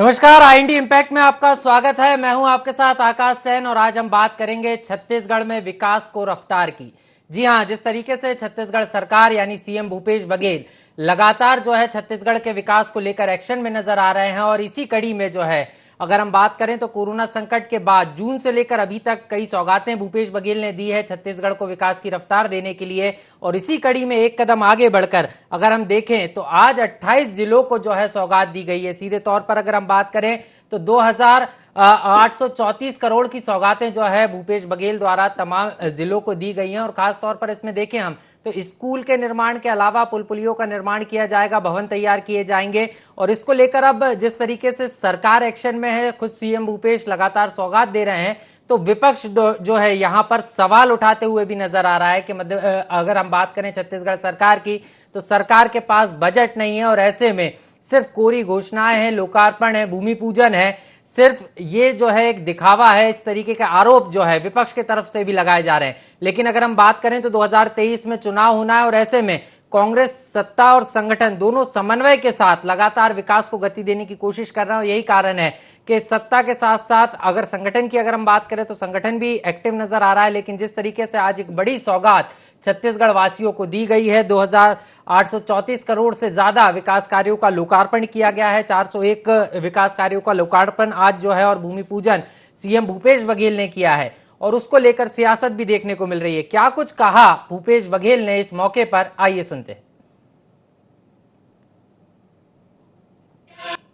नमस्कार, IND impact में आपका स्वागत है। मैं हूं आपके साथ आकाश सैन और आज हम बात करेंगे छत्तीसगढ़ में विकास को रफ्तार की। जी हां, जिस तरीके से छत्तीसगढ़ सरकार यानी सीएम भूपेश बघेल लगातार जो है छत्तीसगढ़ के विकास को लेकर एक्शन में नजर आ रहे हैं और इसी कड़ी में जो है अगर हम बात करें तो कोरोना संकट के बाद जून से लेकर अभी तक कई सौगातें भूपेश बघेल ने दी है छत्तीसगढ़ को विकास की रफ्तार देने के लिए। और इसी कड़ी में एक कदम आगे बढ़कर अगर हम देखें तो आज 28 जिलों को जो है सौगात दी गई है। सीधे तौर पर अगर हम बात करें तो 2834 करोड़ की सौगातें जो है भूपेश बघेल द्वारा तमाम जिलों को दी गई हैं। और खास तौर पर इसमें देखें हम तो स्कूल के निर्माण के अलावा पुल पुलियों का निर्माण किया जाएगा, भवन तैयार किए जाएंगे। और इसको लेकर अब जिस तरीके से सरकार एक्शन में है, खुद सीएम भूपेश लगातार सौगात दे रहे हैं, तो विपक्ष जो है यहां पर सवाल उठाते हुए भी नजर आ रहा है कि अगर हम बात करें छत्तीसगढ़ सरकार की तो सरकार के पास बजट नहीं है और ऐसे में सिर्फ कोरी घोषणाएं हैं, लोकार्पण है, भूमि पूजन है, सिर्फ ये जो है एक दिखावा है। इस तरीके के आरोप जो है विपक्ष की तरफ से भी लगाए जा रहे हैं। लेकिन अगर हम बात करें तो 2023 में चुनाव होना है और ऐसे में कांग्रेस सत्ता और संगठन दोनों समन्वय के साथ लगातार विकास को गति देने की कोशिश कर रहे हैं। और यही कारण है कि सत्ता के साथ साथ अगर संगठन की अगर हम बात करें तो संगठन भी एक्टिव नजर आ रहा है। लेकिन जिस तरीके से आज एक बड़ी सौगात छत्तीसगढ़ वासियों को दी गई है, 2834 करोड़ से ज्यादा विकास कार्यों का लोकार्पण किया गया है, 401 विकास कार्यों का लोकार्पण आज जो है और भूमि पूजन सीएम भूपेश बघेल ने किया है। और उसको लेकर सियासत भी देखने को मिल रही है। क्या कुछ कहा भूपेश बघेल ने इस मौके पर, आइए सुनते हैं।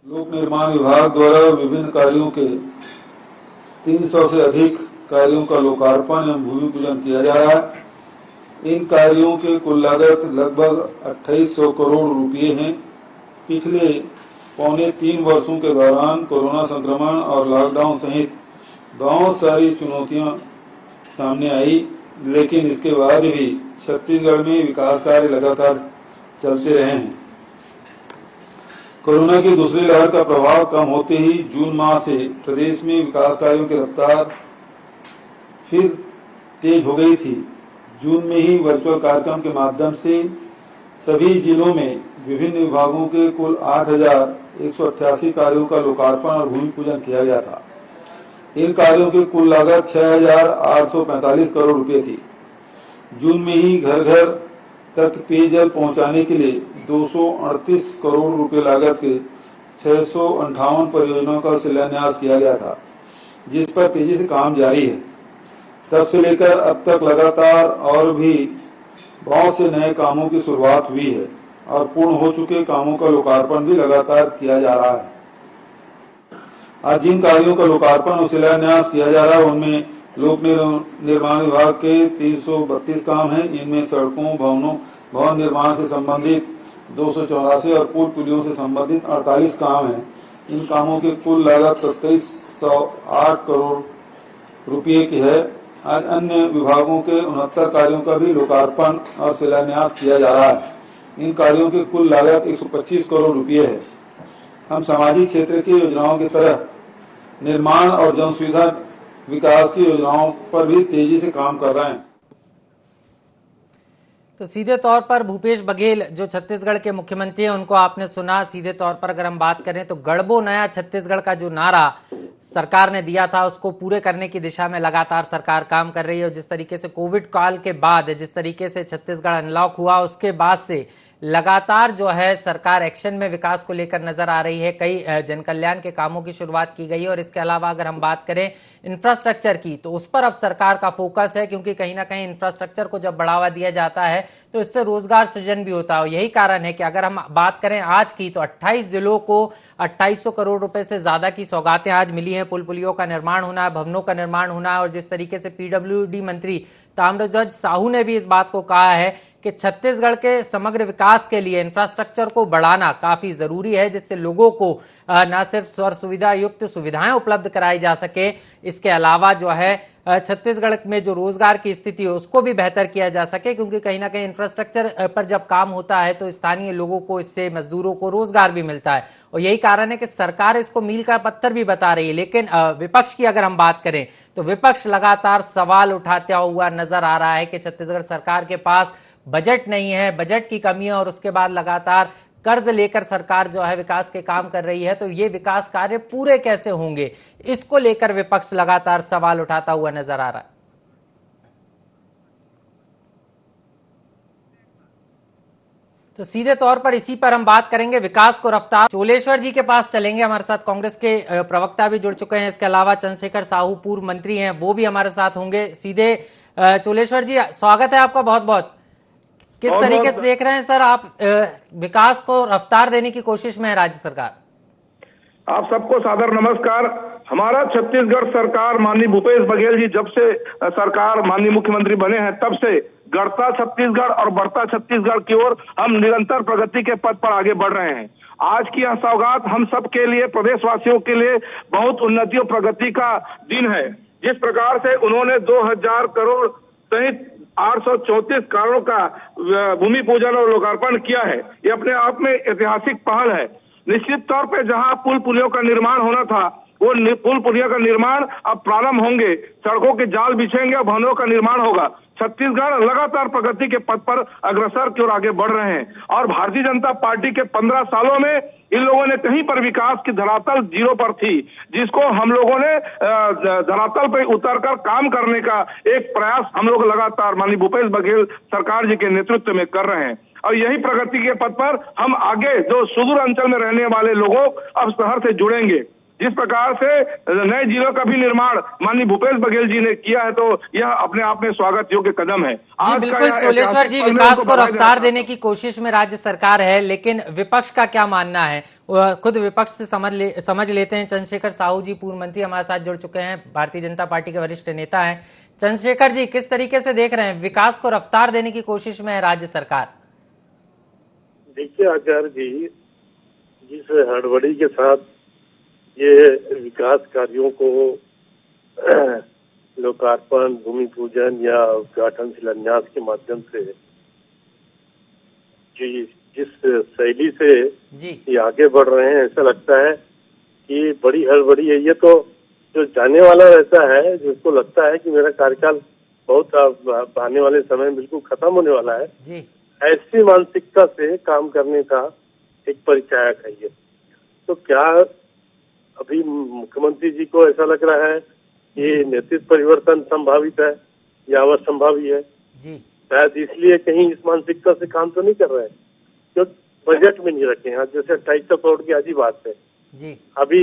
लोक निर्माण विभाग द्वारा विभिन्न कार्यों के 300 से अधिक कार्यों का लोकार्पण एवं भूमि पूजन किया जा रहा है। इन कार्यों की कुल लागत लगभग 2800 करोड़ रुपए हैं। पिछले पौने 3 वर्षों के दौरान कोरोना संक्रमण और लॉकडाउन सहित बहुत सारी चुनौतियां सामने आई, लेकिन इसके बाद भी छत्तीसगढ़ में विकास कार्य लगातार चलते रहे हैं। कोरोना की दूसरी लहर का प्रभाव कम होते ही जून माह से प्रदेश में विकास कार्यों की रफ्तार फिर तेज हो गई थी। जून में ही वर्चुअल कार्यक्रम के माध्यम से सभी जिलों में विभिन्न विभागों के कुल 8188 कार्यों का लोकार्पण और भूमि पूजन किया गया था। इन कार्यों की कुल लागत 6845 करोड़ रुपए थी। जून में ही घर घर तक पेयजल पहुंचाने के लिए 238 करोड़ रुपए लागत के 658 परियोजनाओं का शिलान्यास किया गया था, जिस पर तेजी से काम जारी है। तब से लेकर अब तक लगातार और भी बहुत से नए कामों की शुरुआत हुई है और पूर्ण हो चुके कामों का लोकार्पण भी लगातार किया जा रहा है। आज जिन कार्यों का लोकार्पण और शिलान्यास किया जा रहा है उनमें लोक निर्माण विभाग के 332 काम हैं। इनमें सड़कों, भवन निर्माण से संबंधित 284 और पुल पुलियों से संबंधित 48 काम हैं। इन कामों की कुल लागत 2708 करोड़ रुपये की है। आज अन्य विभागों के 69 कार्यों का भी लोकार्पण और शिलान्यास किया जा रहा है। इन कार्यों की कुल लागत 125 करोड़ रुपये है। हम सामाजिक क्षेत्र की योजनाओं की तरह निर्माण और जन सुविधा विकास की योजनाओं पर भी तेजी से काम कर रहे हैं। तो सीधे तौर पर भूपेश बघेल जो छत्तीसगढ़ के मुख्यमंत्री हैं उनको आपने सुना। सीधे तौर पर अगर हम बात करें तो गढ़बो नया छत्तीसगढ़ का जो नारा सरकार ने दिया था उसको पूरे करने की दिशा में लगातार सरकार काम कर रही है। और जिस तरीके से कोविड काल के बाद जिस तरीके से छत्तीसगढ़ अनलॉक हुआ उसके बाद से लगातार जो है सरकार एक्शन में विकास को लेकर नजर आ रही है। कई जन कल्याण के कामों की शुरुआत की गई है। और इसके अलावा अगर हम बात करें इंफ्रास्ट्रक्चर की तो उस पर अब सरकार का फोकस है, क्योंकि कहीं ना कहीं इंफ्रास्ट्रक्चर को जब बढ़ावा दिया जाता है तो इससे रोजगार सृजन भी होता है। यही कारण है कि अगर हम बात करें आज की तो 28 जिलों को 2800 करोड़ रुपए से ज्यादा की सौगातें आज मिली हैं। पुल पुलियों का निर्माण होना है, भवनों का निर्माण होना है। और जिस तरीके से पीडब्ल्यूडी मंत्री ताम्रध्वज साहू ने भी इस बात को कहा है कि छत्तीसगढ़ के समग्र विकास के लिए इंफ्रास्ट्रक्चर को बढ़ाना काफी जरूरी है, जिससे लोगों को न सिर्फ स्वर सुविधा युक्त सुविधाएं उपलब्ध कराई जा सके, इसके अलावा जो है छत्तीसगढ़ में जो रोजगार की स्थिति है उसको भी बेहतर किया जा सके। क्योंकि कहीं ना कहीं इंफ्रास्ट्रक्चर पर जब काम होता है तो स्थानीय लोगों को, इससे मजदूरों को रोजगार भी मिलता है। और यही कारण है कि सरकार इसको मील का पत्थर भी बता रही है। लेकिन विपक्ष की अगर हम बात करें तो विपक्ष लगातार सवाल उठाता हुआ नजर आ रहा है कि छत्तीसगढ़ सरकार के पास बजट नहीं है, बजट की कमी है। और उसके बाद लगातार कर्ज लेकर सरकार जो है विकास के काम कर रही है, तो ये विकास कार्य पूरे कैसे होंगे, इसको लेकर विपक्ष लगातार सवाल उठाता हुआ नजर आ रहा है। तो सीधे तौर पर इसी पर हम बात करेंगे, विकास को रफ्तार। चोलेश्वर जी के पास चलेंगे, हमारे साथ कांग्रेस के प्रवक्ता भी जुड़ चुके हैं, इसके अलावा चंद्रशेखर साहू पूर्व मंत्री हैं, वो भी हमारे साथ होंगे। सीधे चोलेश्वर जी, स्वागत है आपका बहुत बहुत। किस तरीके से देख रहे हैं सर आप विकास को रफ्तार देने की कोशिश में है राज्य सरकार? आप सबको सादर नमस्कार। हमारा छत्तीसगढ़ सरकार माननीय भूपेश बघेल जी जब से सरकार माननीय मुख्यमंत्री बने हैं, तब से गढ़ता छत्तीसगढ़ और बढ़ता छत्तीसगढ़ की ओर हम निरंतर प्रगति के पथ पर आगे बढ़ रहे हैं। आज की यह सौगात हम सब के लिए, प्रदेशवासियों के लिए बहुत उन्नति और प्रगति का दिन है। जिस प्रकार से उन्होंने 2000 करोड़ सहित 834 करोड़ का भूमि पूजन और लोकार्पण किया है, ये अपने आप में ऐतिहासिक पहल है। निश्चित तौर पे जहां पुल पुलियों का निर्माण होना था, वो पुल पुलियों का निर्माण अब प्रारंभ होंगे, सड़कों के जाल बिछेंगे और भवनों का निर्माण होगा। छत्तीसगढ़ लगातार प्रगति के पथ पर अग्रसर की ओर आगे बढ़ रहे हैं और भारतीय जनता पार्टी के 15 सालों में इन लोगों ने कहीं पर विकास की धरातल जीरो पर थी, जिसको हम लोगों ने धरातल पर उतरकर काम करने का एक प्रयास हम लोग लगातार माननीय भूपेश बघेल सरकार जी के नेतृत्व में कर रहे हैं। और यही प्रगति के पथ पर हम आगे जो सुदूर अंचल में रहने वाले लोगों अब शहर से जुड़ेंगे। जिस प्रकार से नए जिलों का भी निर्माण माननीय भूपेश बघेल जी ने किया है, तो यह अपने आप में स्वागत योग्य कदम है। जी बिल्कुल चोलेश्वर जी, विकास को रफ्तार देने की कोशिश में राज्य सरकार है, लेकिन विपक्ष का क्या मानना है? खुद विपक्ष से समझ लेते हैं। चंद्रशेखर साहू जी पूर्व मंत्री हमारे साथ जुड़ चुके हैं, भारतीय जनता पार्टी के वरिष्ठ नेता हैं। चंद्रशेखर जी, किस तरीके से देख रहे हैं, विकास को रफ्तार देने की कोशिश में है राज्य सरकार? देखिए आचार्य जी, जिस हड़बड़ी के साथ ये विकास कार्यों को लोकार्पण, भूमि पूजन या उद्घाटन शिलान्यास के माध्यम से जिस शैली से ये आगे बढ़ रहे हैं, ऐसा लगता है कि बड़ी हड़बड़ी है। ये तो जो जाने वाला रहता है, जिसको लगता है कि मेरा कार्यकाल बहुत आने वाले समय बिल्कुल खत्म होने वाला है, ऐसी मानसिकता से काम करने का एक परिचायक है ये। तो क्या अभी मुख्यमंत्री जी को ऐसा लग रहा है ये नेतृत्व परिवर्तन संभावित है या असंभावी है? शायद इसलिए कहीं इस मानसिकता से काम तो नहीं कर रहे हैं, जो बजट में नहीं रखे हैं। जैसे 250 करोड़ की आधी बात है जी। अभी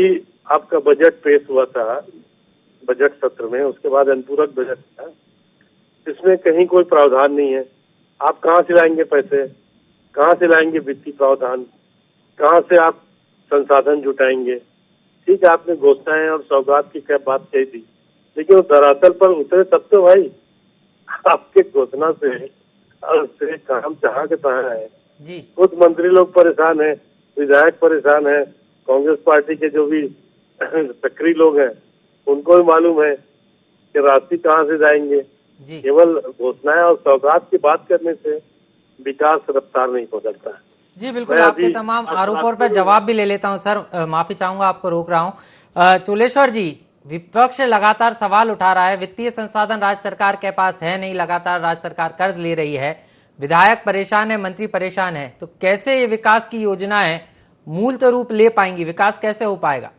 आपका बजट पेश हुआ था बजट सत्र में, उसके बाद अनुपूरक बजट था, इसमें कहीं कोई प्रावधान नहीं है। आप कहाँ से लाएंगे पैसे, कहाँ से लाएंगे वित्तीय प्रावधान, कहाँ से आप संसाधन जुटाएंगे? ठीक है, आपने घोषणाएं और सौगात की क्या बात कही थी, लेकिन वो धरातल पर उतरे तब तो भाई आपके घोषणा से और उससे काम चाह के तहाँ है जी। खुद मंत्री लोग परेशान हैं, विधायक परेशान हैं, कांग्रेस पार्टी के जो भी सक्रिय लोग हैं उनको भी मालूम है कि राशि कहाँ से जाएंगे। केवल घोषणाएं और सौगात की बात करने से विकास रफ्तार नहीं हो सकता है। जी बिल्कुल, आपके तमाम आरोपों पर जवाब भी ले लेता हूं सर, माफी चाहूंगा, आपको रोक रहा हूं। चोलेश्वर जी, विपक्ष लगातार सवाल उठा रहा है, वित्तीय संसाधन राज्य सरकार के पास है नहीं, लगातार राज्य सरकार कर्ज ले रही है, विधायक परेशान है, मंत्री परेशान है, तो कैसे ये विकास की योजनाएं मूर्त रूप ले पाएंगी, विकास कैसे हो पाएगा?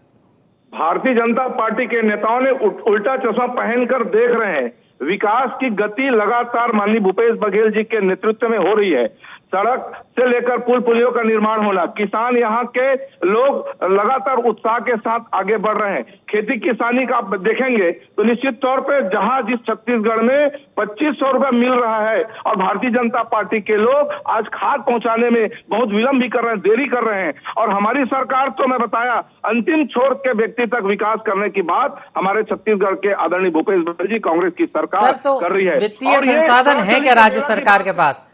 भारतीय जनता पार्टी के नेताओं ने उल्टा चश्मा पहनकर देख रहे हैं। विकास की गति लगातार माननीय भूपेश बघेल जी के नेतृत्व में हो रही है। सड़क से लेकर पुल पुलियों का निर्माण होना, किसान यहाँ के लोग लगातार उत्साह के साथ आगे बढ़ रहे हैं। खेती किसानी का आप देखेंगे तो निश्चित तौर पे जहाँ जिस छत्तीसगढ़ में 2500 रुपए मिल रहा है और भारतीय जनता पार्टी के लोग आज खाद पहुंचाने में बहुत विलंब भी कर रहे हैं, देरी कर रहे हैं। और हमारी सरकार तो मैं बताया अंतिम छोर के व्यक्ति तक विकास करने की बात हमारे छत्तीसगढ़ के आदरणीय भूपेश बघेल जी कांग्रेस की सरकार कर रही है। वित्तीय संसाधन है क्या राज्य सरकार के पास?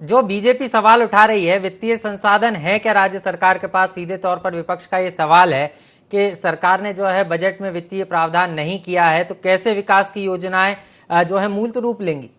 जो बीजेपी सवाल उठा रही है, वित्तीय संसाधन है क्या राज्य सरकार के पास? सीधे तौर पर विपक्ष का ये सवाल है कि सरकार ने जो है बजट में वित्तीय प्रावधान नहीं किया है, तो कैसे विकास की योजनाएं जो है मूर्त रूप लेंगी?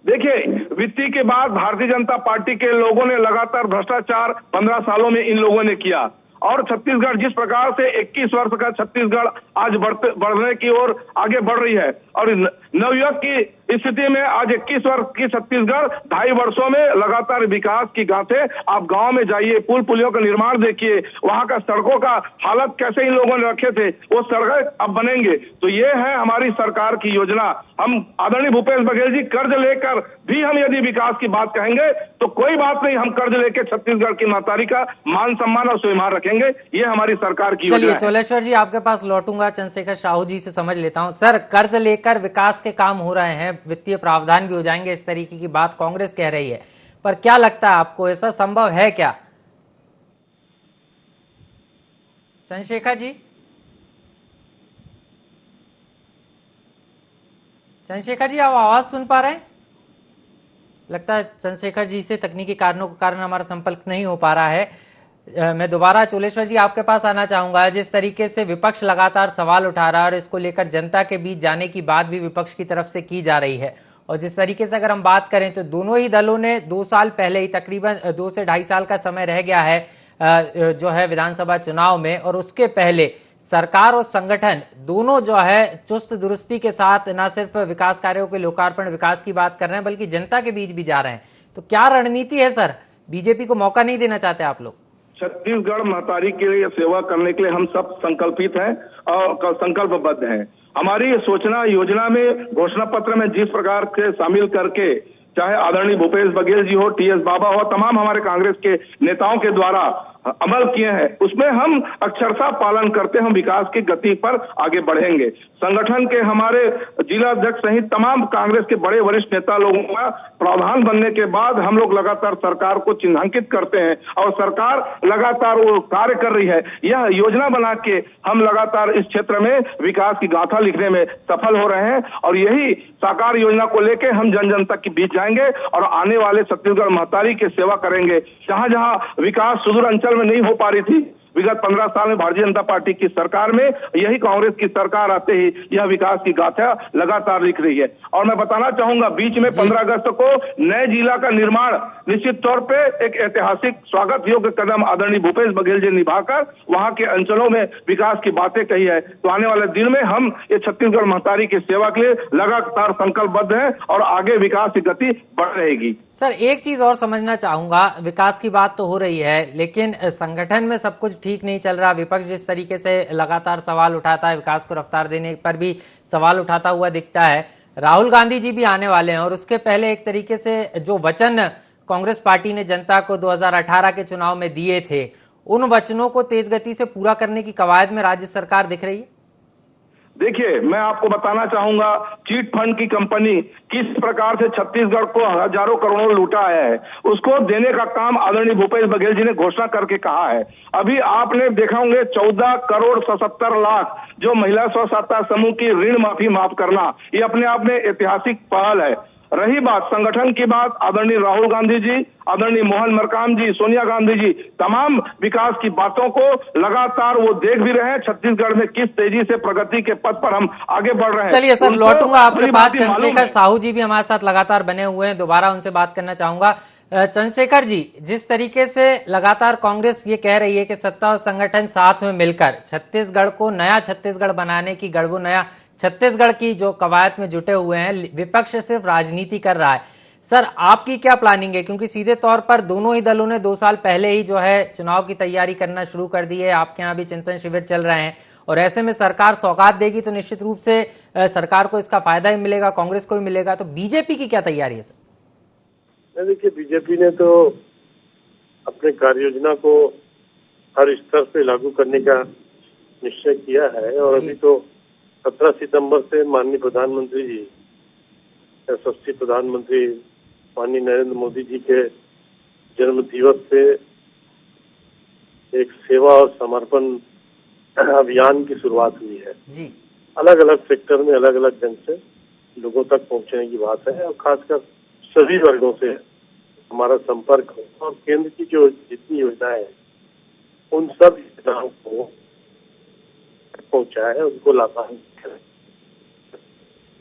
देखिए, वित्तीय के बाद भारतीय जनता पार्टी के लोगों ने लगातार भ्रष्टाचार 15 सालों में इन लोगों ने किया और छत्तीसगढ़ जिस प्रकार से 21 वर्ष का छत्तीसगढ़ आज बढ़ने की ओर आगे बढ़ रही है और नवयुवक की स्थिति में आज 21 वर्ष की छत्तीसगढ़ 2.5 वर्षों में लगातार विकास की गाथें। आप गांव में जाइए, पुल पुलियों का निर्माण देखिए, वहां का सड़कों का हालत कैसे इन लोगों ने रखे थे, वो सड़कें अब बनेंगे। तो ये है हमारी सरकार की योजना। हम आदरणीय भूपेश बघेल जी, कर्ज लेकर भी हम यदि विकास की बात कहेंगे तो कोई बात नहीं, हम कर्ज लेकर छत्तीसगढ़ की महतारी का मान सम्मान और स्वाभिमान रखेंगे। ये हमारी सरकार की योजना है। चलिए चोलेश्वर जी, आपके पास लौटूंगा, चंद्रशेखर साहू जी से समझ लेता हूं। सर, कर्ज लेकर विकास के काम हो रहे हैं, वित्तीय प्रावधान भी हो जाएंगे, इस तरीके की बात कांग्रेस कह रही है, पर क्या लगता है आपको, ऐसा संभव है क्या? चंद्रशेखर जी, चंद्रशेखर जी, आप आवाज सुन पा रहे हैं? लगता है चंद्रशेखर जी से तकनीकी कारणों के कारण हमारा संपर्क नहीं हो पा रहा है। मैं दोबारा चोलेश्वर जी आपके पास आना चाहूंगा। जिस तरीके से विपक्ष लगातार सवाल उठा रहा है और इसको लेकर जनता के बीच जाने की बात भी विपक्ष की तरफ से की जा रही है, और जिस तरीके से अगर हम बात करें तो दोनों ही दलों ने 2 साल पहले ही, तकरीबन 2 से 2.5 साल का समय रह गया है जो है विधानसभा चुनाव में, और उसके पहले सरकार और संगठन दोनों जो है चुस्त दुरुस्ती के साथ न सिर्फ विकास कार्यों के लोकार्पण, विकास की बात कर रहे हैं, बल्कि जनता के बीच भी जा रहे हैं। तो क्या रणनीति है सर? बीजेपी को मौका नहीं देना चाहते आप लोग? छत्तीसगढ़ महतारी के लिए सेवा करने के लिए हम सब संकल्पित हैं और संकल्पबद्ध हैं। हमारी सूचना योजना में, घोषणा पत्र में जिस प्रकार के शामिल करके, चाहे आदरणीय भूपेश बघेल जी हो, टीएस बाबा हो, तमाम हमारे कांग्रेस के नेताओं के द्वारा अमल किए हैं, उसमें हम अक्षरशः पालन करते हम विकास की गति पर आगे बढ़ेंगे। संगठन के हमारे जिला अध्यक्ष सहित तमाम कांग्रेस के बड़े वरिष्ठ नेता लोगों का प्रावधान बनने के बाद हम लोग लगातार सरकार को चिन्हांकित करते हैं और सरकार लगातार वो कार्य कर रही है। यह योजना बना के हम लगातार इस क्षेत्र में विकास की गाथा लिखने में सफल हो रहे हैं, और यही साकार योजना को लेकर हम जन जन तक के बीच जाएंगे और आने वाले छत्तीसगढ़ महतारी की सेवा करेंगे। जहां जहां विकास सुदूर अंचल में नहीं हो पा रही थी, विगत 15 साल में भारतीय जनता पार्टी की सरकार में, यही कांग्रेस की सरकार आते ही यह विकास की गाथा लगातार लिख रही है। और मैं बताना चाहूंगा, बीच में 15 अगस्त को नए जिला का निर्माण निश्चित तौर पे एक ऐतिहासिक स्वागत योग्य कदम आदरणीय भूपेश बघेल जी निभाकर वहां के अंचलों में विकास की बातें कही है। तो आने वाले दिन में हम ये छत्तीसगढ़ महतारी की सेवा के लिए लगातार संकल्पबद्ध हैं और आगे विकास की गति बढ़ रहेगी। सर, एक चीज और समझना चाहूंगा, विकास की बात तो हो रही है, लेकिन संगठन में सब कुछ ठीक नहीं चल रहा। विपक्ष जिस तरीके से लगातार सवाल उठाता है, विकास को रफ्तार देने पर भी सवाल उठाता हुआ दिखता है। राहुल गांधी जी भी आने वाले हैं, और उसके पहले एक तरीके से जो वचन कांग्रेस पार्टी ने जनता को 2018 के चुनाव में दिए थे, उन वचनों को तेज गति से पूरा करने की कवायद में राज्य सरकार दिख रही है। देखिए, मैं आपको बताना चाहूंगा, चीट फंड की कंपनी किस प्रकार से छत्तीसगढ़ को हजारों करोड़ों लूटा है, उसको देने का काम आदरणीय भूपेश बघेल जी ने घोषणा करके कहा है। अभी आपने देखा होंगे 14 करोड़ 77 लाख जो महिला स्व सहायता समूह की ऋण माफी माफ करना, ये अपने आप में ऐतिहासिक पहल है। रही बात संगठन की बात, आदरणीय राहुल गांधी जी, आदरणीय मोहन मरकाम जी, सोनिया गांधी जी तमाम विकास की बातों को लगातार वो देख भी रहे हैं, छत्तीसगढ़ में किस तेजी से प्रगति के पथ पर हम आगे बढ़ रहे हैं। चलिए सर, लौटूंगा आपके पास। चंद्रशेखर साहू जी भी हमारे साथ लगातार बने हुए हैं, दोबारा उनसे बात करना चाहूंगा। चंद्रशेखर जी, जिस तरीके से लगातार कांग्रेस ये कह रही है कि सत्ता और संगठन साथ में मिलकर छत्तीसगढ़ को नया छत्तीसगढ़ बनाने की, गढ़बो नया छत्तीसगढ़ की जो कवायद में जुटे हुए हैं, विपक्ष सिर्फ राजनीति कर रहा है। सर, आपकी क्या प्लानिंग है? क्योंकि सीधे तौर पर दोनों ही दलों ने 2 साल पहले ही जो है चुनाव की तैयारी करना शुरू कर दी है। आपके यहाँ भी चिंतन शिविर चल रहे हैं, और ऐसे में सरकार सौगात देगी तो निश्चित रूप से सरकार को इसका फायदा ही मिलेगा, कांग्रेस को भी मिलेगा। तो बीजेपी की क्या तैयारी है सर? देखिए, बीजेपी ने तो अपने कार्य योजना को हर स्तर पे लागू करने का निश्चय किया है, और अभी तो 17 सितंबर से माननीय प्रधानमंत्री जी, यशस्वी प्रधानमंत्री माननीय नरेंद्र मोदी जी के जन्म दिवस पे एक सेवा और समर्पण अभियान की शुरुआत हुई है जी। अलग अलग सेक्टर में अलग अलग ढंग से लोगों तक पहुंचने की बात है, और खासकर सभी वर्गों से हमारा संपर्क हो, और केंद्र की जो जितनी योजनाएं हैं उन सब योजनाओं को पहुंचाए, उनको लाभान्वित करें।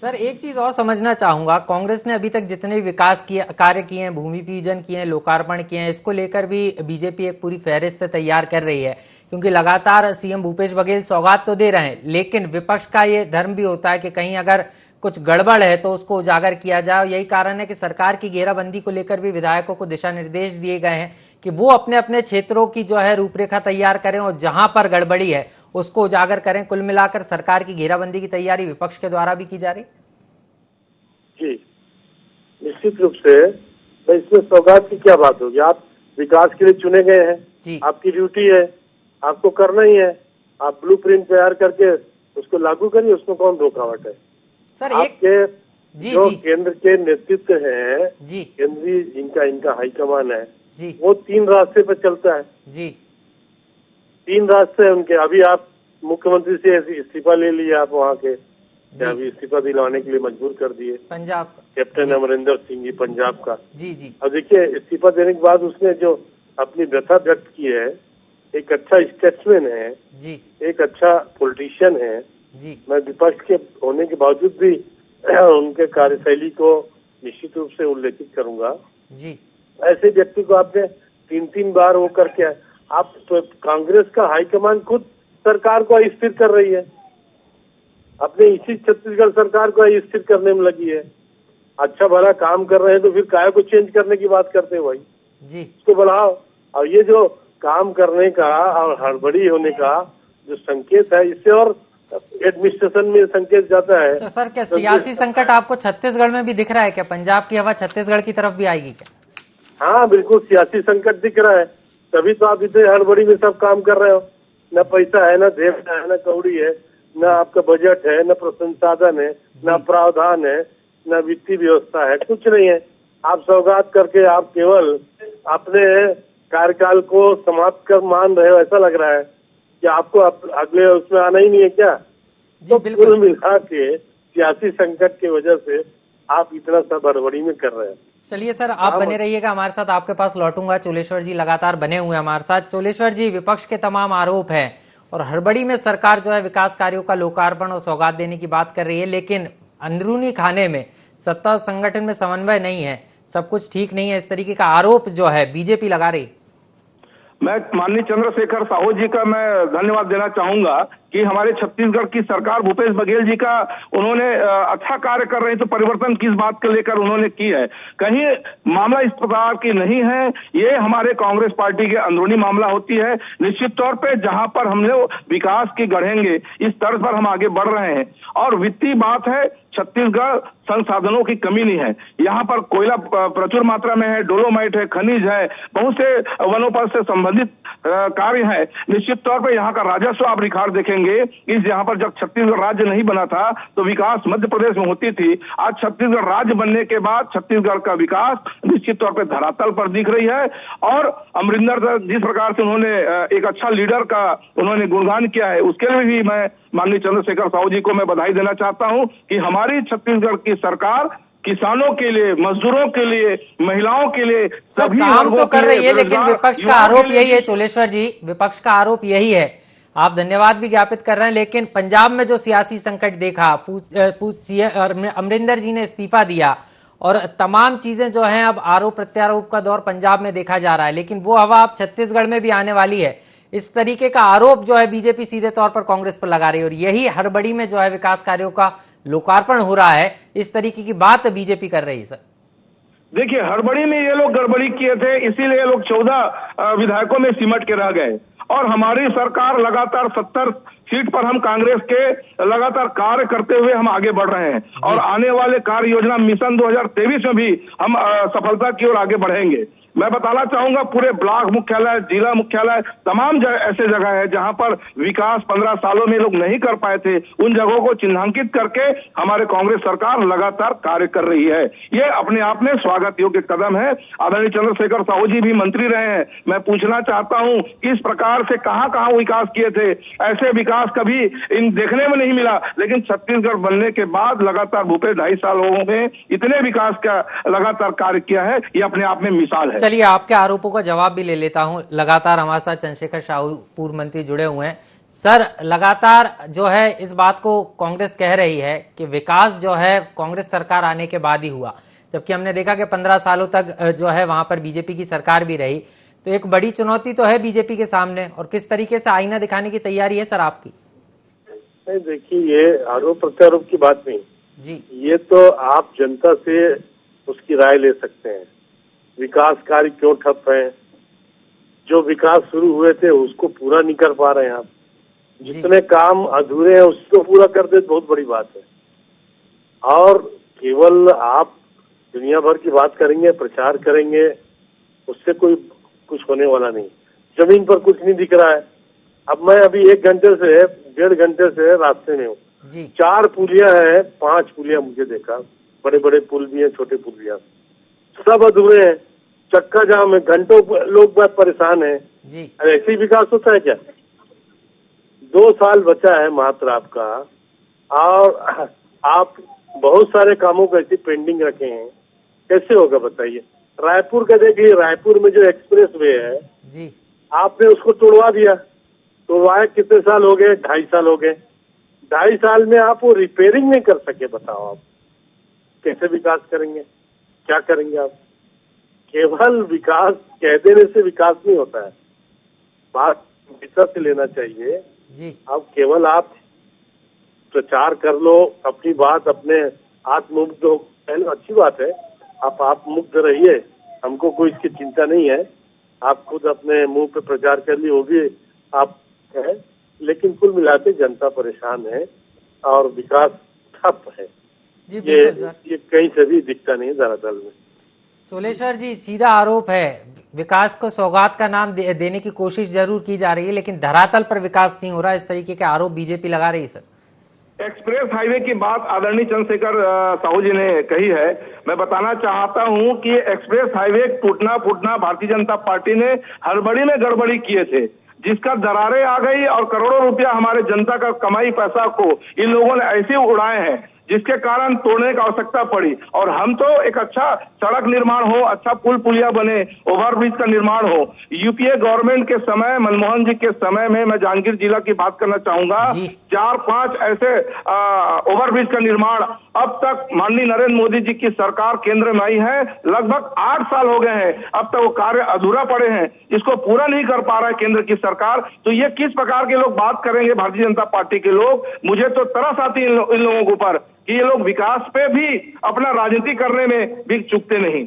सर, एक चीज और समझना चाहूंगा, कांग्रेस ने अभी तक जितने विकास कार्य किए हैं, भूमि पूजन किए हैं, लोकार्पण किए हैं, इसको लेकर भी बीजेपी एक पूरी फहरिस्त तैयार कर रही है, क्योंकि लगातार सीएम भूपेश बघेल सौगात तो दे रहे हैं, लेकिन विपक्ष का ये धर्म भी होता है कि कहीं अगर कुछ गड़बड़ है तो उसको उजागर किया जाए। यही कारण है कि सरकार की घेराबंदी को लेकर भी विधायकों को दिशा निर्देश दिए गए हैं कि वो अपने अपने क्षेत्रों की जो है रूपरेखा तैयार करें और जहां पर गड़बड़ी है उसको उजागर करें। कुल मिलाकर सरकार की घेराबंदी की तैयारी विपक्ष के द्वारा भी की जा रही। जी निश्चित रूप से भाई इसमें सौगात की क्या बात होगी। आप विकास के लिए चुने गए हैं, आपकी ड्यूटी है, आपको करना ही है। आप ब्लूप्रिंट तैयार करके उसको लागू करिए, उसमें कौन रुकावट है। सर आपके जो जी केंद्र के नेतृत्व है जी केंद्रीय इनका हाईकमान है जी वो 3 रास्ते पर चलता है जी 3 रास्ते हैं उनके। अभी आप मुख्यमंत्री से इस्तीफा ले लिए, आप वहाँ के अभी इस्तीफा दिलवाने के लिए मजबूर कर दिए पंजाब का कैप्टन अमरिंदर सिंह जी पंजाब का। जी अब देखिए इस्तीफा देने के बाद उसने जो अपनी व्यथा व्यक्त की है, एक अच्छा स्टेट्समैन है जी एक अच्छा पॉलिटिशियन है जी मैं विपक्ष के होने के बावजूद भी उनके कार्यशैली को निश्चित रूप से उल्लेखित करूंगा। जी ऐसे व्यक्ति को आपने 3 बार वो करके आप तो कांग्रेस का हाईकमान खुद सरकार को अस्थिर कर रही है, अपने इसी छत्तीसगढ़ सरकार को अस्थिर करने में लगी है। अच्छा भला काम कर रहे हैं तो फिर काय को चेंज करने की बात करते हैं भाई जी इसको बढ़ाओ। और ये जो काम करने का और हड़बड़ी होने का जो संकेत है, इससे और एडमिनिस्ट्रेशन में संकेत जाता है। तो सर क्या सियासी संकट आपको छत्तीसगढ़ में भी दिख रहा है क्या? पंजाब की हवा छत्तीसगढ़ की तरफ भी आएगी क्या? हाँ बिल्कुल सियासी संकट दिख रहा है, तभी तो आप इतने हड़बड़ी में सब काम कर रहे हो। न पैसा है, न देश है, न कौड़ी है, न आपका बजट है, न संसाधन है, न प्रावधान है, न वित्तीय व्यवस्था है, कुछ नहीं है। आप सौगात करके आप केवल अपने कार्यकाल को समाप्त कर मान रहे हो, ऐसा लग रहा है कि आपको अगले उसमें आना ही नहीं है क्या? तो कुल मिला के सियासी संकट की वजह से आप इतना सब हड़बड़ी में कर रहे हैं। चलिए सर आप बने रहिएगा हमारे साथ, आपके पास लौटूंगा। चोलेश्वर जी लगातार बने हुए हमारे साथ। चोलेश्वर जी, विपक्ष के तमाम आरोप है और हड़बड़ी में सरकार जो है विकास कार्यों का लोकार्पण और सौगात देने की बात कर रही है, लेकिन अंदरूनी खाने में सत्ता और संगठन में समन्वय नहीं है, सब कुछ ठीक नहीं है, इस तरीके का आरोप जो है बीजेपी लगा रही। मैं माननीय चंद्रशेखर साहू जी का मैं धन्यवाद देना चाहूंगा कि हमारे छत्तीसगढ़ की सरकार भूपेश बघेल जी का उन्होंने अच्छा कार्य कर रहे हैं, तो परिवर्तन किस बात को लेकर उन्होंने की है। कहीं मामला इस प्रकार की नहीं है, ये हमारे कांग्रेस पार्टी के अंदरूनी मामला होती है। निश्चित तौर पे जहां पर हम लोग विकास की गढ़ेंगे इस तर्ज पर हम आगे बढ़ रहे हैं। और वित्तीय बात है, छत्तीसगढ़ संसाधनों की कमी नहीं है, यहाँ पर कोयला प्रचुर मात्रा में है, डोलोमाइट है, खनिज है, बहुत से वनोपज से संबंधित कार्य है। निश्चित तौर पर यहाँ का राजस्व आप रिकॉर्ड देखेंगे, इस यहाँ पर जब छत्तीसगढ़ राज्य नहीं बना था तो विकास मध्य प्रदेश में होती थी। आज छत्तीसगढ़ राज्य बनने के बाद छत्तीसगढ़ का विकास निश्चित तौर पर धरातल पर दिख रही है। और अमरिंदर जिस प्रकार से उन्होंने एक अच्छा लीडर का उन्होंने गुणगान किया है, उसके लिए भी मैं माननीय चंद्रशेखर साहू जी को मैं बधाई देना चाहता हूं कि हमारी छत्तीसगढ़ की सरकार किसानों के लिए, मजदूरों के लिए, महिलाओं के लिए सभी काम तो कर रही है, लेकिन विपक्ष का आरोप यही है चोलेश्वर जी, विपक्ष का आरोप यही है, आप धन्यवाद भी ज्ञापित कर रहे हैं, लेकिन पंजाब में जो सियासी संकट देखा, अमरिंदर जी ने इस्तीफा दिया और तमाम चीजें जो हैं, अब आरोप प्रत्यारोप का दौर पंजाब में देखा जा रहा है, लेकिन वो हवा अब छत्तीसगढ़ में भी आने वाली है। इस तरीके का आरोप जो है बीजेपी सीधे तौर पर कांग्रेस पर लगा रही है और यही हड़बड़ी में जो है विकास कार्यों का लोकार्पण हो रहा है, इस तरीके की बात बीजेपी कर रही है। सर देखिए, हड़बड़ी में ये लोग गड़बड़ी किए थे, इसीलिए ये लोग 14 विधायकों में सिमट के रह गए और हमारी सरकार लगातार 70 सीट पर हम कांग्रेस के लगातार कार्य करते हुए हम आगे बढ़ रहे हैं और आने वाले कार्य योजना मिशन 2023 में भी हम सफलता की ओर आगे बढ़ेंगे। मैं बताना चाहूंगा, पूरे ब्लॉक मुख्यालय, जिला मुख्यालय, तमाम ऐसे जगह है जहां पर विकास 15 सालों में लोग नहीं कर पाए थे, उन जगहों को चिन्हांकित करके हमारे कांग्रेस सरकार लगातार कार्य कर रही है। ये अपने आप में स्वागत योग्य कदम है। आदरणीय चंद्रशेखर साहू जी भी मंत्री रहे हैं, मैं पूछना चाहता हूं किस प्रकार से कहां विकास किए थे, ऐसे विकास कभी इन देखने में नहीं मिला, लेकिन छत्तीसगढ़ बनने के बाद लगातार भूपेश 2.5 साल में इतने विकास का लगातार कार्य किया है, ये अपने आप में मिसाल है। चलिए आपके आरोपों का जवाब भी ले लेता हूं। लगातार हमारे साथ चंद्रशेखर साहू पूर्व मंत्री जुड़े हुए हैं। सर, लगातार जो है इस बात को कांग्रेस कह रही है कि विकास जो है कांग्रेस सरकार आने के बाद ही हुआ, जबकि हमने देखा कि 15 सालों तक जो है वहां पर बीजेपी की सरकार भी रही। तो एक बड़ी चुनौती तो है बीजेपी के सामने, और किस तरीके से आईना दिखाने की तैयारी है सर आपकी? नहीं, देखिए, ये आरोप प्रत्यारोप की बात नहीं, जी ये तो आप जनता से उसकी राय ले सकते हैं। विकास कार्य क्यों ठप है, जो विकास शुरू हुए थे उसको पूरा नहीं कर पा रहे हैं आप। जितने काम अधूरे हैं उसको पूरा कर दे, बहुत बड़ी बात है। और केवल आप दुनिया भर की बात करेंगे, प्रचार करेंगे, उससे कोई कुछ होने वाला नहीं। जमीन पर कुछ नहीं दिख रहा है। अब मैं अभी 1 घंटे से रास्ते में हूँ। 4 पुलियां हैं, 5 पुलियां मुझे देखा, बड़े बड़े पुल भी हैं, छोटे पुल भी हैं, सब अधूरे हैं, चक्का जाम है, घंटों लोग बहुत परेशान हैं। ऐसे ही विकास होता है क्या? 2 साल बचा है मात्र आपका, और आप बहुत सारे कामों को ऐसे पेंडिंग रखे हैं, कैसे होगा बताइए? रायपुर का देखिए, रायपुर में जो एक्सप्रेस वे है जी, आपने उसको तोड़वा दिया। तोड़वाए कितने साल हो गए? 2.5 साल हो गए। 2.5 साल में आप वो रिपेयरिंग नहीं कर सके, बताओ आप कैसे विकास करेंगे? क्या करेंगे आप? केवल विकास कह देने से विकास नहीं होता है, बात दिशा से लेना चाहिए जी। अब केवल आप प्रचार कर लो अपनी बात, अपने आत्ममुग्ध हो, पहले अच्छी बात है, आप आत्ममुग्ध रहिए, हमको कोई इसकी चिंता नहीं है। आप खुद अपने मुंह पे प्रचार कर लिए, वो भी आप है, लेकिन कुल मिलाकर जनता परेशान है और विकास ठप है। जी ये कहीं से भी दिखता नहीं है धरातल में। चोलेश्वर जी, सीधा आरोप है, विकास को सौगात का नाम देने की कोशिश जरूर की जा रही है, लेकिन धरातल पर विकास नहीं हो रहा, इस तरीके के आरोप बीजेपी लगा रही है। सर, एक्सप्रेस हाईवे की बात आदरणीय चंद्रशेखर साहू जी ने कही है। मैं बताना चाहता हूं कि एक्सप्रेस हाईवे टूटना फूटना भारतीय जनता पार्टी ने हड़बड़ी में गड़बड़ी किए थे, जिसका दरारें आ गई और करोड़ों रुपया हमारे जनता का कमाई पैसा को इन लोगों ने ऐसे उड़ाए हैं, जिसके कारण तोड़ने की आवश्यकता पड़ी। और हम तो एक अच्छा सड़क निर्माण हो, अच्छा पुल पुलिया बने, ओवरब्रिज का निर्माण हो। यूपीए गवर्नमेंट के समय, मनमोहन जी के समय में, मैं जहांगीर जिला की बात करना चाहूंगा, 4-5 ऐसे ओवरब्रिज का निर्माण अब तक माननीय नरेंद्र मोदी जी की सरकार केंद्र में आई है, लगभग 8 साल हो गए हैं, अब तक वो कार्य अधूरा पड़े हैं, इसको पूरा नहीं कर पा रहा है केंद्र की सरकार। तो ये किस प्रकार के लोग बात करेंगे भारतीय जनता पार्टी के लोग? मुझे तो तरस आती है इन लोगों के ऊपर कि ये लोग विकास पे भी अपना राजनीति करने में भी चूकते नहीं।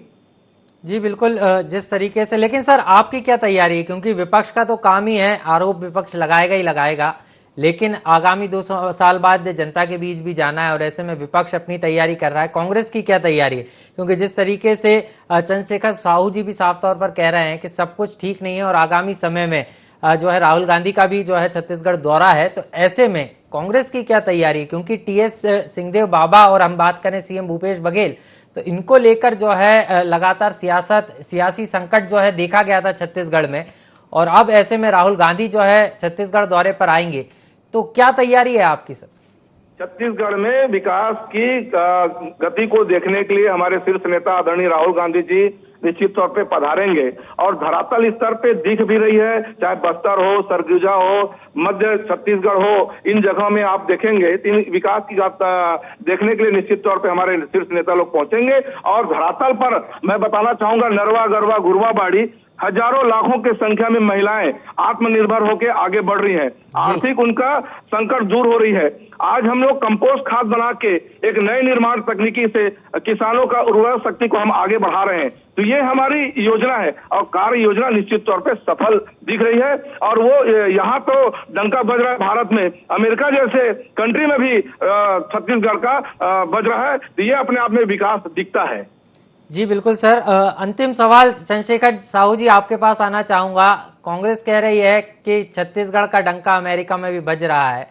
जी बिल्कुल, जिस तरीके से, लेकिन सर आपकी क्या तैयारी है? क्योंकि विपक्ष का तो काम ही है, आरोप विपक्ष लगाएगा ही लगाएगा, लेकिन आगामी 2 साल बाद जनता के बीच भी जाना है और ऐसे में विपक्ष अपनी तैयारी कर रहा है। कांग्रेस की क्या तैयारी है? क्योंकि जिस तरीके से चंद्रशेखर साहू जी भी साफ तौर पर कह रहे हैं कि सब कुछ ठीक नहीं है और आगामी समय में जो है राहुल गांधी का भी जो है छत्तीसगढ़ दौरा है, तो ऐसे में कांग्रेस की क्या तैयारी है? क्योंकि टीएस सिंहदेव बाबा और हम बात करें सीएम भूपेश बघेल, तो इनको लेकर जो है लगातार सियासी संकट जो है देखा गया था छत्तीसगढ़ में, और अब ऐसे में राहुल गांधी जो है छत्तीसगढ़ दौरे पर आएंगे, तो क्या तैयारी है आपकी सर? छत्तीसगढ़ में विकास की गति को देखने के लिए हमारे शीर्ष नेता आदरणीय राहुल गांधी जी निश्चित तौर पे पधारेंगे और धरातल स्तर पे दिख भी रही है, चाहे बस्तर हो, सरगुजा हो, मध्य छत्तीसगढ़ हो, इन जगहों में आप देखेंगे विकास की देखने के लिए निश्चित तौर पे हमारे शीर्ष नेता लोग पहुंचेंगे। और धरातल पर मैं बताना चाहूंगा, नरवा गरवा गुरवा बाड़ी, हजारों लाखों की संख्या में महिलाएं आत्मनिर्भर होकर आगे बढ़ रही हैं, आर्थिक उनका संकट दूर हो रही है। आज हम लोग कंपोस्ट खाद बना के एक नए निर्माण तकनीकी से किसानों का उर्वरक शक्ति को हम आगे बढ़ा रहे हैं। तो ये हमारी योजना है और कार्य योजना निश्चित तौर पे सफल दिख रही है। और वो यहाँ तो डंका बज रहा है भारत में, अमेरिका जैसे कंट्री में भी छत्तीसगढ़ का बज रहा है, तो ये अपने आप में विकास दिखता है। जी बिल्कुल सर, अंतिम सवाल चंद्रशेखर साहू जी आपके पास आना चाहूंगा। कांग्रेस कह रही है कि छत्तीसगढ़ का डंका अमेरिका में भी बज रहा है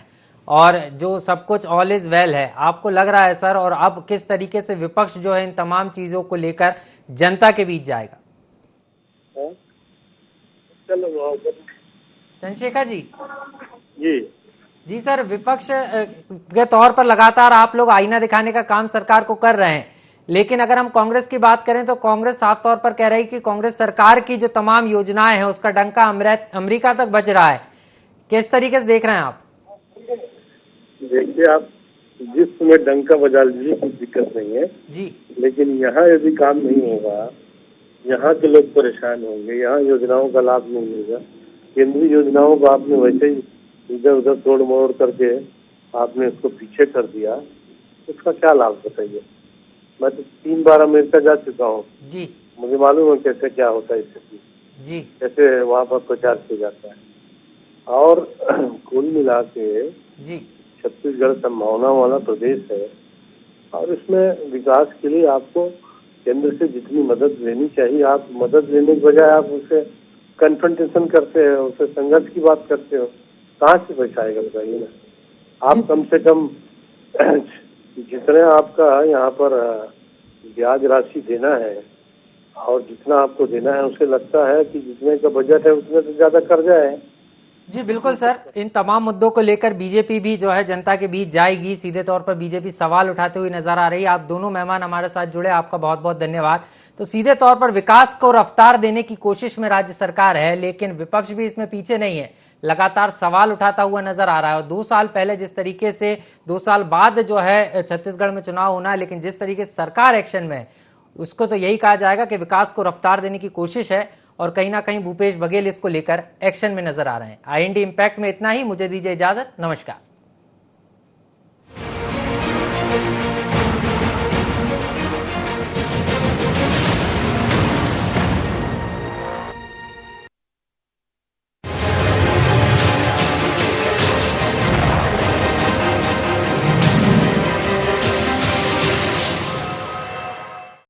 और जो सब कुछ ऑल इज वेल है, आपको लग रहा है सर? और अब किस तरीके से विपक्ष जो है इन तमाम चीजों को लेकर जनता के बीच जाएगा? चंद्रशेखर जी जी सर, विपक्ष के तौर पर लगातार आप लोग आईना दिखाने का काम सरकार को कर रहे हैं, लेकिन अगर हम कांग्रेस की बात करें तो कांग्रेस साफ तौर पर कह रही है कि कांग्रेस सरकार की जो तमाम योजनाएं हैं उसका डंका अमेरिका तक बज रहा है। किस तरीके से देख रहे हैं आप? देखिए, आप जिस समय डंका बजा लीजिए, कोई दिक्कत नहीं है जी, लेकिन यहाँ यदि काम नहीं होगा, यहाँ के लोग परेशान होंगे, यहाँ योजनाओं का लाभ नहीं मिलेगा। केंद्रीय योजनाओं को आपने वैसे ही इधर उधर तोड़ मोड़ करके आपने उसको पीछे कर दिया, उसका क्या लाभ बताइए। मैं तो 3 बार अमेरिका जा चुका हूँ जी मुझे मालूम है कैसे क्या होता है स्थिति, जी कैसे वहाँ पर प्रचार किया जाता है। और कुल मिला के जी छत्तीसगढ़ संभावना वाला प्रदेश है और इसमें विकास के लिए आपको केंद्र से जितनी मदद लेनी चाहिए आप मदद लेने के बजाय आप उससे कन्फ्रंटेशन करते हो, उससे संघर्ष की बात करते हो, कहाँ से पैसा आएगा बताइए ना। आप कम से कम जितने आपका यहाँ पर ब्याज राशि देना है और जितना आपको देना है उसे लगता है कि जितने का बजट है उतने से ज्यादा कर्जा है। जी बिल्कुल सर, इन तमाम मुद्दों को लेकर बीजेपी भी जो है जनता के बीच जाएगी। सीधे तौर पर बीजेपी सवाल उठाते हुए नजर आ रही है। आप दोनों मेहमान हमारे साथ जुड़े, आपका बहुत बहुत धन्यवाद। तो सीधे तौर पर विकास को रफ्तार देने की कोशिश में राज्य सरकार है, लेकिन विपक्ष भी इसमें पीछे नहीं है, लगातार सवाल उठाता हुआ नजर आ रहा है। और 2 साल पहले जिस तरीके से 2 साल बाद जो है छत्तीसगढ़ में चुनाव होना है, लेकिन जिस तरीके से सरकार एक्शन में है, उसको तो यही कहा जाएगा कि विकास को रफ्तार देने की कोशिश है। और कहीं ना कहीं भूपेश बघेल इसको लेकर एक्शन में नजर आ रहे हैं। IND इम्पैक्ट में इतना ही, मुझे दीजिए इजाजत, नमस्कार।